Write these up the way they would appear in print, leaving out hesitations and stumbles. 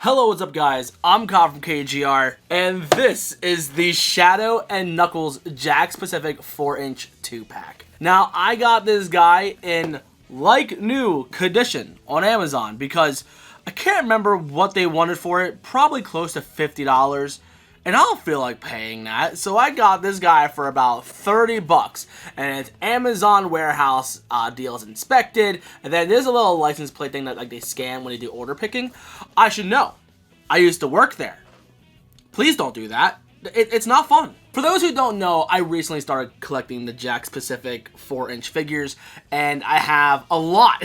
Hello, what's up guys? I'm Kyle from KGR, and this is the Shadow and Knuckles Jakks Pacific 4-inch 2-pack. Now, I got this guy in like new condition on Amazon because I can't remember what they wanted for it, probably close to $50. And I don't feel like paying that, so I got this guy for about 30 bucks. And it's Amazon warehouse deals inspected. And then there's a little license plate thing that like they scan when they do order picking. I should know. I used to work there. Please don't do that. It's not fun. For those who don't know, I recently started collecting the Jakks Pacific 4-inch figures, and I have a lot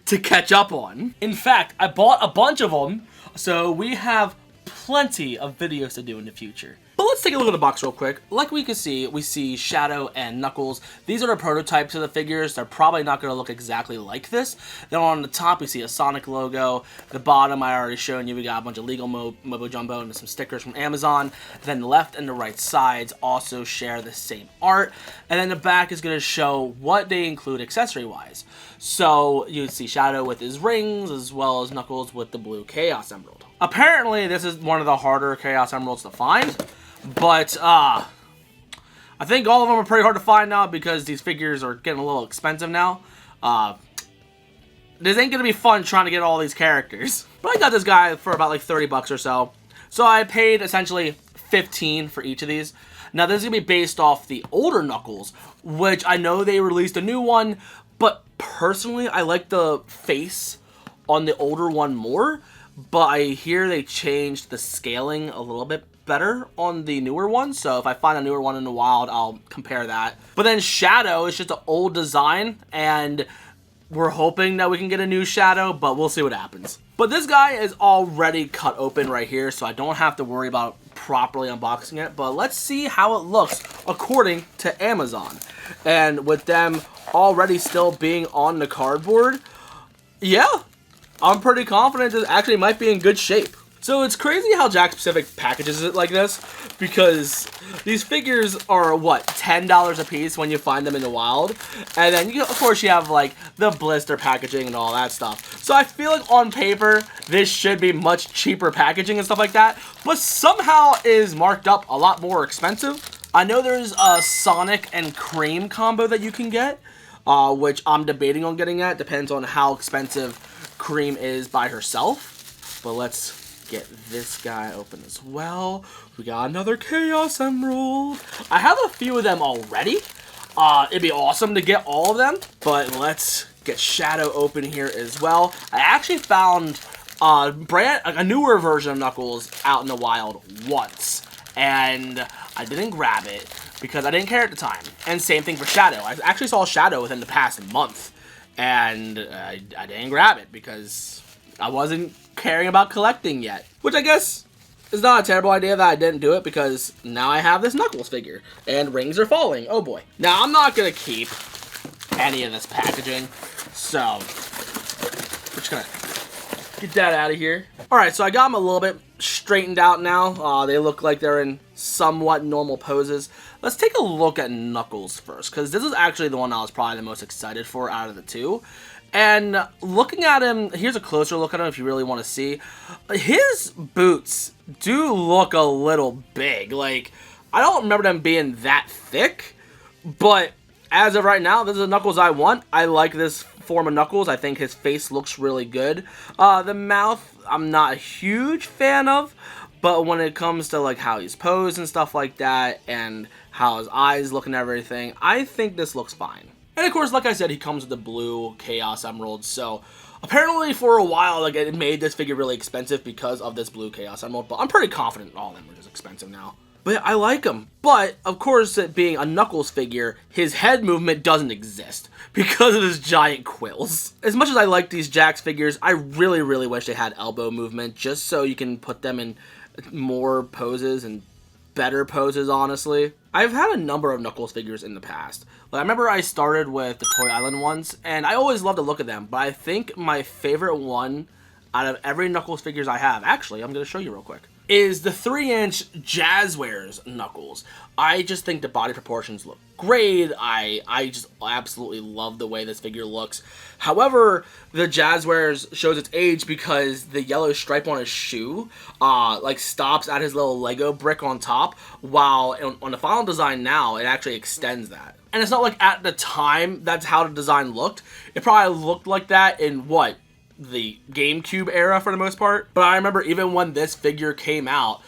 to catch up on. In fact, I bought a bunch of them, so we have plenty of videos to do in the future. But let's take a look at the box real quick. Like we see Shadow and Knuckles. These are the prototypes of the figures. They're probably not going to look exactly like this. Then on the top, we see a Sonic logo. The bottom, I already shown you, we got a bunch of legal Mobo Jumbo and some stickers from Amazon. Then the left and the right sides also share the same art. And then the back is going to show what they include accessory-wise. So you see Shadow with his rings, as well as Knuckles with the blue Chaos Emerald. Apparently, this is one of the harder Chaos Emeralds to find, but I think all of them are pretty hard to find now because these figures are getting a little expensive now. This ain't gonna be fun trying to get all these characters. But I got this guy for about like 30 bucks or so. So I paid essentially 15 for each of these. Now this is gonna be based off the older Knuckles, which I know they released a new one, but personally I like the face on the older one more. But I hear they changed the scaling a little bit better on the newer one. So if I find a newer one in the wild, I'll compare that. But then Shadow is just an old design, and we're hoping that we can get a new Shadow, but we'll see what happens. But this guy is already cut open right here, so I don't have to worry about properly unboxing it. But let's see how it looks according to Amazon. And with them already still being on the cardboard, yeah, I'm pretty confident this actually might be in good shape. So it's crazy how Jakks Pacific packages it like this, because these figures are, what, $10 a piece when you find them in the wild? And then, of course, you have, like, the blister packaging and all that stuff. So I feel like on paper, this should be much cheaper packaging and stuff like that, but somehow is marked up a lot more expensive. I know there's a Sonic and Cream combo that you can get, which I'm debating on getting at. Depends on how expensive Cream is by herself. But let's get this guy open as well. We got another Chaos Emerald. I have a few of them already. It'd be awesome to get all of them, but let's get Shadow open here as well. I actually found a newer version of Knuckles out in the wild once, and I didn't grab it because I didn't care at the time. And same thing for Shadow. I actually saw Shadow within the past month, and I didn't grab it because I wasn't caring about collecting yet. Which I guess is not a terrible idea that I didn't do it, because now I have this Knuckles figure, and rings are falling. Oh boy. Now, I'm not going to keep any of this packaging, so we're just going to get that out of here. Alright, so I got them a little bit straightened out now. They look like they're in somewhat normal poses. Let's take a look at Knuckles first, because this is actually the one I was probably the most excited for out of the two. And looking at him, here's a closer look at him if you really want to see. His boots do look a little big. Like, I don't remember them being that thick, but as of right now, this is the Knuckles I want. I like this form of Knuckles. I think his face looks really good. The mouth, I'm not a huge fan of, but when it comes to like how he's posed and stuff like that, and how his eyes look and everything, I think this looks fine. And of course, like I said, he comes with the blue Chaos Emerald, so apparently for a while, like, it made this figure really expensive because of this blue Chaos Emerald, but I'm pretty confident all of them are just expensive now. But yeah, I like him. But, of course, it being a Knuckles figure, his head movement doesn't exist because of his giant quills. As much as I like these Jakks figures, I really, really wish they had elbow movement, just so you can put them in more poses and better poses, honestly. I've had a number of Knuckles figures in the past. Like, I remember I started with the Toy Island ones, and I always loved to look at them, but I think my favorite one out of every Knuckles figures I have, actually, I'm going to show you real quick, is the 3-inch Jazzwares Knuckles. I just think the body proportions look great. I just absolutely love the way this figure looks. However, the Jazzwares shows its age because the yellow stripe on his shoe like stops at his little Lego brick on top, while on the final design now, it actually extends that. And it's not like at the time that's how the design looked. It probably looked like that in what? The GameCube era for the most part. But I remember even when this figure came out,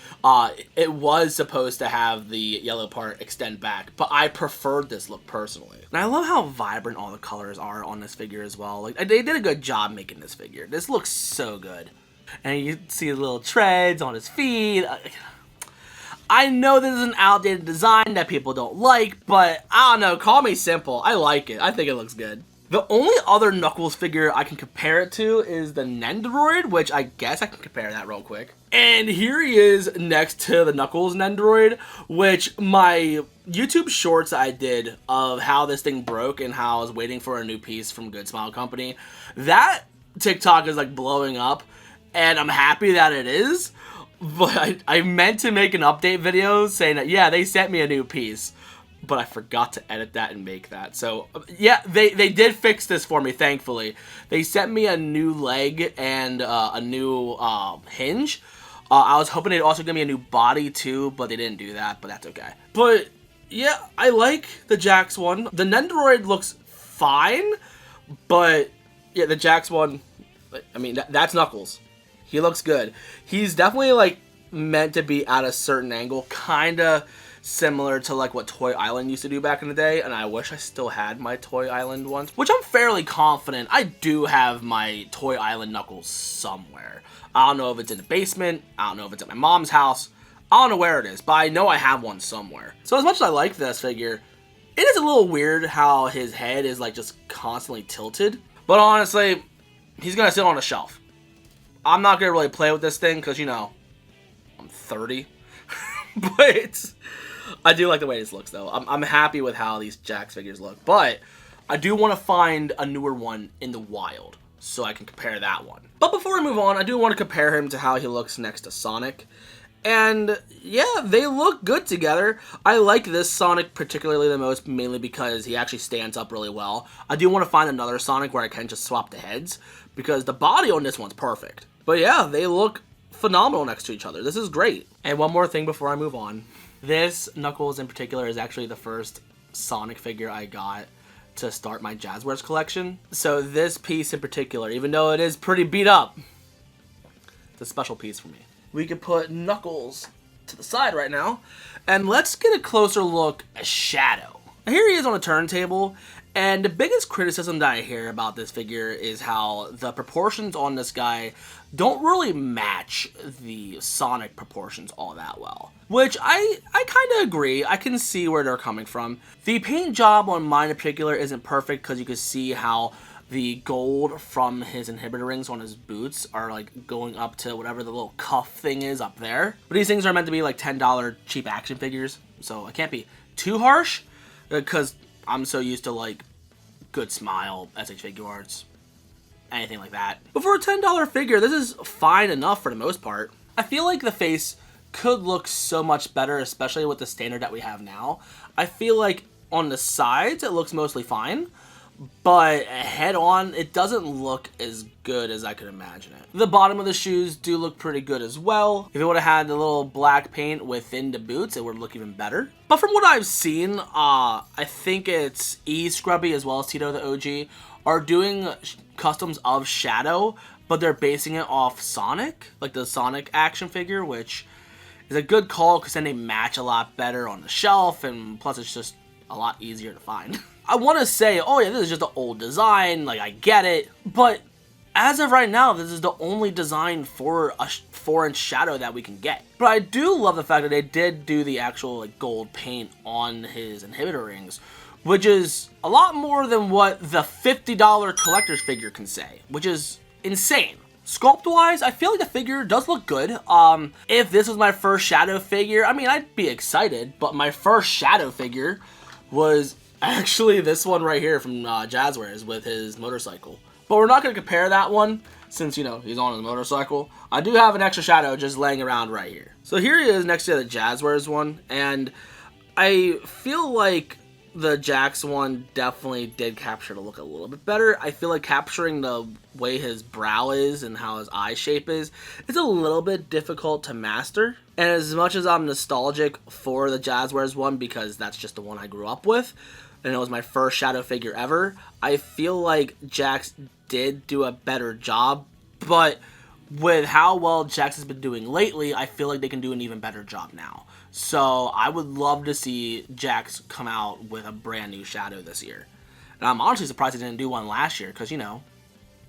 it was supposed to have the yellow part extend back, but I preferred this look personally. And I love how vibrant all the colors are on this figure as well. Like, they did a good job making this figure. This looks so good. And you see the little treads on his feet. I know this is an outdated design that people don't like, but I don't know, call me simple. I like it. I think it looks good. The only other Knuckles figure I can compare it to is the Nendoroid, which I guess I can compare that real quick. And here he is next to the Knuckles Nendoroid, which my YouTube shorts I did of how this thing broke and how I was waiting for a new piece from Good Smile Company, that TikTok is like blowing up, and I'm happy that it is. But I meant to make an update video saying that, yeah, they sent me a new piece, but I forgot to edit that and make that. So, yeah, they did fix this for me, thankfully. They sent me a new leg and a new hinge. I was hoping they'd also give me a new body, too, but they didn't do that, but that's okay. But, yeah, I like the Jakks one. The Nendoroid looks fine, but, yeah, the Jakks one, I mean, that's Knuckles. He looks good. He's definitely, like, meant to be at a certain angle, kind of similar to, like, what Toy Island used to do back in the day, and I wish I still had my Toy Island ones, which I'm fairly confident I do have my Toy Island Knuckles somewhere. I don't know if it's in the basement, I don't know if it's at my mom's house, I don't know where it is, but I know I have one somewhere. So as much as I like this figure, it is a little weird how his head is, like, just constantly tilted, but honestly, he's gonna sit on a shelf. I'm not gonna really play with this thing because, you know, I'm 30, but I do like the way this looks, though. I'm happy with how these Jakks figures look, but I do want to find a newer one in the wild so I can compare that one. But before we move on, I do want to compare him to how he looks next to Sonic. And yeah, they look good together. I like this Sonic particularly the most, mainly because he actually stands up really well. I do want to find another Sonic where I can just swap the heads, because the body on this one's perfect. But yeah, they look phenomenal next to each other. This is great. And one more thing before I move on. This Knuckles in particular is actually the first Sonic figure I got to start my Jazzwares collection. So this piece in particular, even though it is pretty beat up, it's a special piece for me. We could put Knuckles to the side right now, and let's get a closer look at Shadow. Now, here he is on a turntable, and the biggest criticism that I hear about this figure is how the proportions on this guy don't really match the Sonic proportions all that well. Which I kind of agree. I can see where they're coming from. The paint job on mine in particular isn't perfect because you can see how the gold from his inhibitor rings on his boots are like going up to whatever the little cuff thing is up there. But these things are meant to be like $10 cheap action figures, so I can't be too harsh because I'm so used to like Good Smile, SH Figure Arts, anything like that. But for a $10 figure, this is fine enough for the most part. I feel like the face could look so much better, especially with the standard that we have now. I feel like on the sides it looks mostly fine, but head on, it doesn't look as good as I could imagine it. The bottom of the shoes do look pretty good as well. If it would have had the little black paint within the boots, it would look even better. But from what I've seen, I think it's E-Scrubby as well as Tito the OG are doing customs of Shadow, but they're basing it off Sonic, like the Sonic action figure, which is a good call because then they match a lot better on the shelf, and plus it's just a lot easier to find. I want to say, oh yeah, this is just an old design, like I get it, but as of right now, this is the only design for a 4-inch Shadow that we can get. But I do love the fact that they did do the actual like gold paint on his inhibitor rings, which is a lot more than what the $50 collector's figure can say, which is insane. Sculpt-wise, I feel like the figure does look good. If this was my first Shadow figure, I mean, I'd be excited, but my first Shadow figure was actually this one right here from Jazzwares with his motorcycle. But we're not going to compare that one since, you know, he's on his motorcycle. I do have an extra shadow just laying around right here. So here he is next to the Jazzwares one, and I feel like the Jakks one definitely did capture the look a little bit better. I feel like capturing the way his brow is and how his eye shape is, it's a little bit difficult to master. And as much as I'm nostalgic for the Jazzwares one, because that's just the one I grew up with, and it was my first shadow figure ever, I feel like Jakks did do a better job, but with how well Jakks has been doing lately, I feel like they can do an even better job now. So I would love to see Jakks come out with a brand new shadow this year. And I'm honestly surprised they didn't do one last year, because, you know,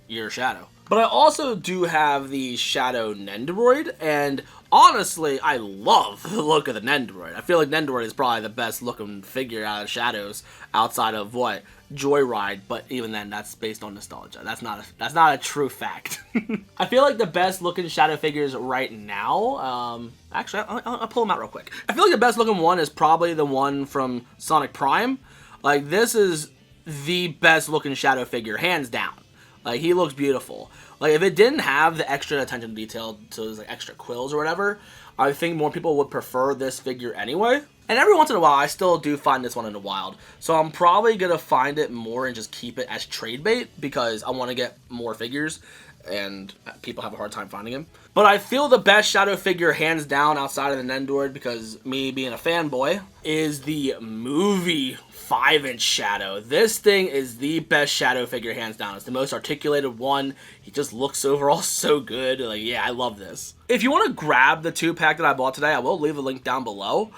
you're a shadow. But I also do have the Shadow Nendoroid, and honestly, I love the look of the Nendoroid. I feel like Nendoroid is probably the best looking figure out of Shadows, outside of what? Joyride, but even then, that's based on nostalgia. That's not a true fact. I feel like the best looking Shadow figures right now, actually, I'll pull them out real quick. I feel like the best looking one is probably the one from Sonic Prime. Like, this is the best looking Shadow figure, hands down. Like, he looks beautiful. Like, if it didn't have the extra attention to detail, so there's like extra quills or whatever, I think more people would prefer this figure anyway. And every once in a while, I still do find this one in the wild. So I'm probably going to find it more and just keep it as trade bait, because I want to get more figures, and people have a hard time finding him. But I feel the best Shadow figure, hands down, outside of the Nendoroid, because me being a fanboy, is the movie 5-inch Shadow. This thing is the best Shadow figure, hands down. It's the most articulated one. He just looks overall so good. Like, yeah, I love this. If you want to grab the 2-pack that I bought today, I will leave a link down below.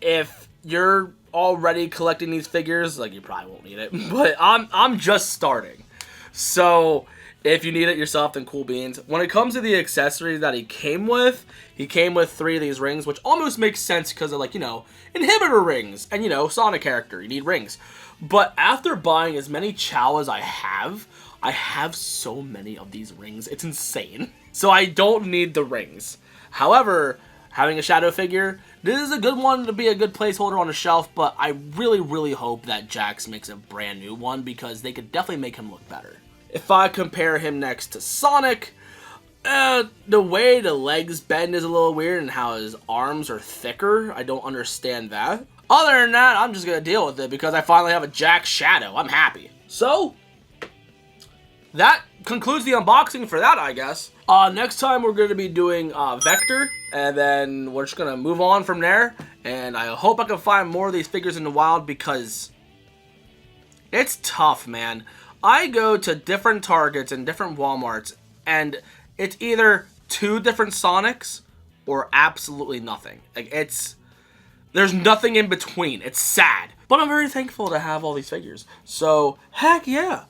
If you're already collecting these figures, like, you probably won't need it, but I'm just starting. So if you need it yourself, then cool beans. When it comes to the accessories that he came with 3 of these rings, which almost makes sense because of, like, you know, inhibitor rings, and, you know, Sonic character, you need rings. But after buying as many Chow as I have so many of these rings, it's insane. So I don't need the rings. However, having a Shadow figure, this is a good one to be a good placeholder on the shelf, but I really, really hope that Jakks makes a brand new one, because they could definitely make him look better. If I compare him next to Sonic, the way the legs bend is a little weird, and how his arms are thicker, I don't understand that. Other than that, I'm just going to deal with it, because I finally have a Jakks Shadow. I'm happy. So, that concludes the unboxing for that, I guess. Next time we're going to be doing Vector, and then we're just going to move on from there. And I hope I can find more of these figures in the wild, because it's tough, man. I go to different Targets and different Walmarts, and it's either 2 different Sonics or absolutely nothing. Like, there's nothing in between. It's sad. But I'm very thankful to have all these figures. So, heck yeah.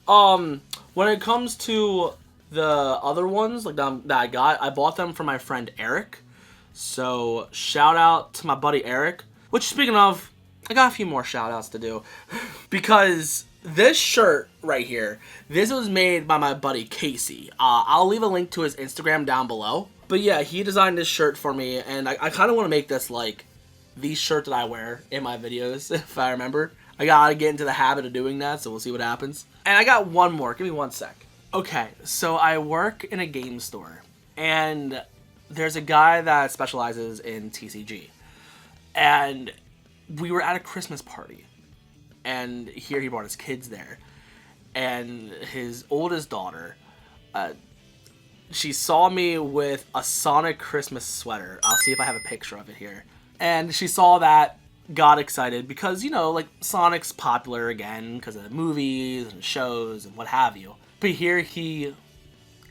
When it comes to the other ones like that I got, I bought them from my friend Eric. So, shout out to my buddy Eric. Which, speaking of, I got a few more shout outs to do. Because this shirt right here, this was made by my buddy Casey. I'll leave a link to his Instagram down below. But yeah, he designed this shirt for me, and I kind of want to make this like the shirt that I wear in my videos, if I remember. I gotta get into the habit of doing that, so we'll see what happens. And I got one more. Give me one sec. Okay, so I work in a game store, and there's a guy that specializes in TCG. And we were at a Christmas party, and here he brought his kids there. And his oldest daughter, she saw me with a Sonic Christmas sweater. I'll see if I have a picture of it here. And she saw that, got excited, because, you know, like, Sonic's popular again because of the movies and shows and what have you. But here he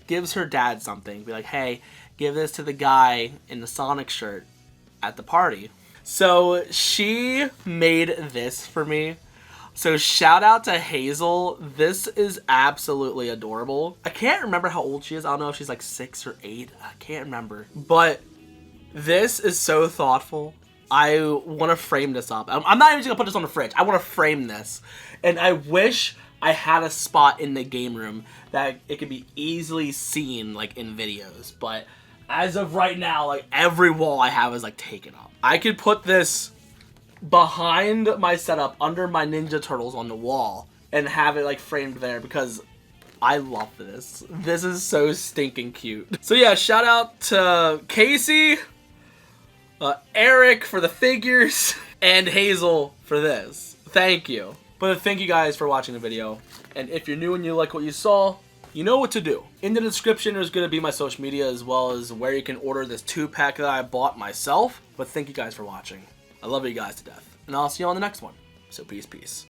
gives her dad something, be like, hey, give this to the guy in the Sonic shirt at the party. So she made this for me. So shout out to Hazel. This is absolutely adorable. I can't remember how old she is. I don't know if she's like 6 or 8. I can't remember. But this is so thoughtful. I want to frame this up. I'm not even just going to put this on the fridge. I want to frame this. And I wish I had a spot in the game room that it could be easily seen, like, in videos. But as of right now, like, every wall I have is, like, taken up. I could put this behind my setup, under my Ninja Turtles on the wall, and have it, like, framed there, because I love this. This is so stinking cute. So yeah, shout out to Casey, Eric for the figures, and Hazel for this. Thank you. But thank you guys for watching the video. And if you're new and you like what you saw, you know what to do. In the description, there's going to be my social media as well as where you can order this 2-pack that I bought myself. But thank you guys for watching. I love you guys to death. And I'll see you on the next one. So peace, peace.